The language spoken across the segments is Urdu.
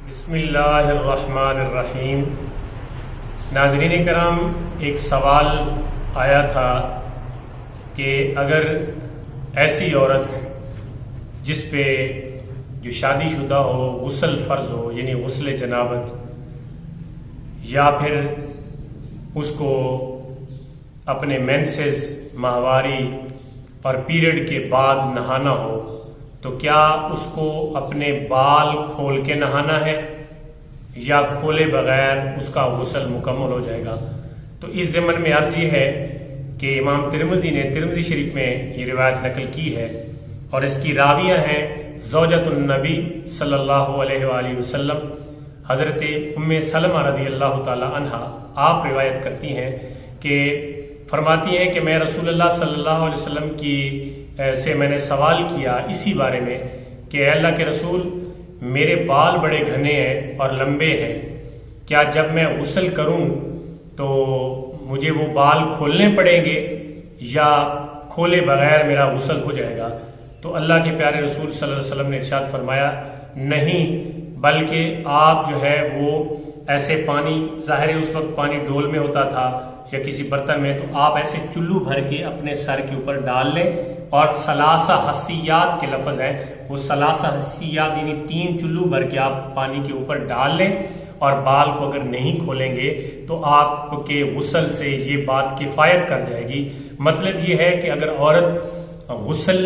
بسم اللہ الرحمن الرحیم۔ ناظرین کرام، ایک سوال آیا تھا کہ اگر ایسی عورت جس پہ جو شادی شدہ ہو غسل فرض ہو، یعنی غسل جنابت، یا پھر اس کو اپنے مینسز ماہواری اور پیریڈ کے بعد نہانا ہو، تو کیا اس کو اپنے بال کھول کے نہانا ہے یا کھولے بغیر اس کا غسل مکمل ہو جائے گا؟ تو اس ضمن میں عرض یہ ہے کہ امام ترمذی نے ترمذی شریف میں یہ روایت نقل کی ہے، اور اس کی راویہ ہیں زوجۃ النبی صلی اللہ علیہ وآلہ وسلم، حضرت ام سلمہ رضی اللہ تعالی عنہا۔ آپ روایت کرتی ہیں کہ فرماتی ہیں کہ میں رسول اللہ صلی اللہ علیہ وسلم سے میں نے سوال کیا اسی بارے میں کہ اے اللہ کے رسول، میرے بال بڑے گھنے ہیں اور لمبے ہیں، کیا جب میں غسل کروں تو مجھے وہ بال کھولنے پڑیں گے یا کھولے بغیر میرا غسل ہو جائے گا؟ تو اللہ کے پیارے رسول صلی اللہ علیہ وسلم نے ارشاد فرمایا، نہیں، بلکہ آپ جو ہے وہ ایسے پانی، ظاہر ہے اس وقت پانی ڈول میں ہوتا تھا یا کسی برتن میں، تو آپ ایسے چلو بھر کے اپنے سر کے اوپر ڈال لیں، اور ثلاثہ حسیات کے لفظ ہیں، وہ ثلاثہ حسیات یعنی 3 چلو بھر کے آپ پانی کے اوپر ڈال لیں، اور بال کو اگر نہیں کھولیں گے تو آپ کے غسل سے یہ بات کفایت کر جائے گی۔ مطلب یہ ہے کہ اگر عورت غسل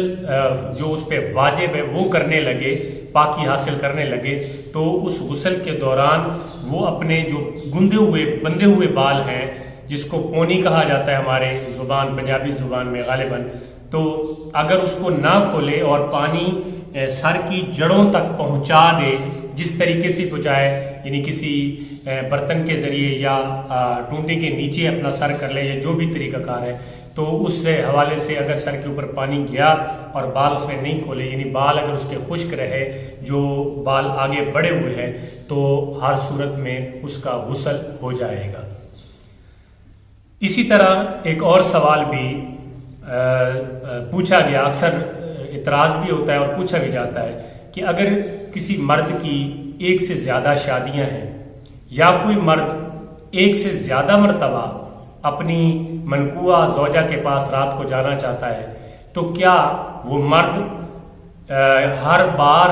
جو اس پہ واجب ہے وہ کرنے لگے، پاکی حاصل کرنے لگے، تو اس غسل کے دوران وہ اپنے جو بندے ہوئے بال ہیں، جس کو پونی کہا جاتا ہے ہمارے زبان، پنجابی زبان میں غالباً، تو اگر اس کو نہ کھولے اور پانی سر کی جڑوں تک پہنچا دے، جس طریقے سے پہنچائے، یعنی کسی برتن کے ذریعے یا ٹونٹے کے نیچے اپنا سر کر لے یا جو بھی طریقہ کار ہے، تو اس حوالے سے اگر سر کے اوپر پانی گیا اور بال اس نے نہیں کھولے، یعنی بال اگر اس کے خشک رہے، جو بال آگے بڑھے ہوئے ہیں، تو ہر صورت میں اس کا غسل ہو جائے گا۔ اسی طرح ایک اور سوال بھی پوچھا گیا، اکثر اعتراض بھی ہوتا ہے اور پوچھا بھی جاتا ہے کہ اگر کسی مرد کی ایک سے زیادہ شادیاں ہیں، یا کوئی مرد ایک سے زیادہ مرتبہ اپنی منکوہ زوجہ کے پاس رات کو جانا چاہتا ہے، تو کیا وہ مرد ہر بار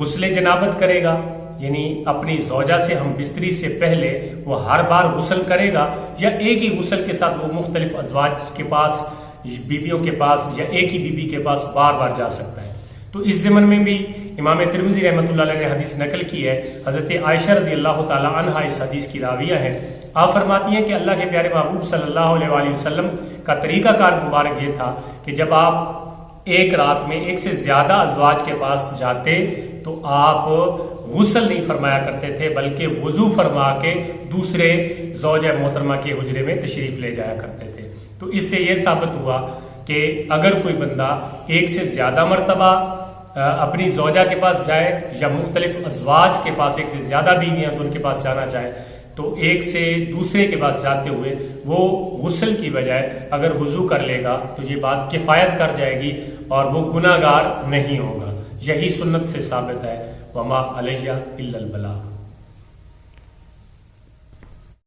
غسل جنابت کرے گا؟ یعنی اپنی زوجہ سے ہم بستری سے پہلے وہ ہر بار غسل کرے گا، یا ایک ہی غسل کے ساتھ وہ مختلف ازواج کے پاس، بیویوں کے پاس، یا ایک ہی بیوی کے پاس بار بار جا سکتا ہے؟ تو اس ضمن میں بھی امام ترمذی رحمۃ اللہ علیہ نے حدیث نقل کی ہے، حضرت عائشہ رضی اللہ تعالی عنہا اس حدیث کی راویہ ہیں۔ آپ فرماتی ہیں کہ اللہ کے پیارے محبوب صلی اللہ علیہ وآلہ وسلم کا طریقہ کار مبارک یہ تھا کہ جب آپ ایک رات میں ایک سے زیادہ ازواج کے پاس جاتے تو آپ غسل نہیں فرمایا کرتے تھے، بلکہ وضو فرما کے دوسرے زوجہ محترمہ کے حجرے میں تشریف لے جایا کرتے تھے۔ تو اس سے یہ ثابت ہوا کہ اگر کوئی بندہ ایک سے زیادہ مرتبہ اپنی زوجہ کے پاس جائے، یا مختلف ازواج کے پاس ایک سے زیادہ بیویاں تو ان کے پاس جانا چاہے، تو ایک سے دوسرے کے پاس جاتے ہوئے وہ غسل کی بجائے اگر وضو کر لے گا تو یہ بات کفایت کر جائے گی اور وہ گناہ گار نہیں ہوگا۔ یہی سنت سے ثابت ہے، وما علیہ الا البلاغ۔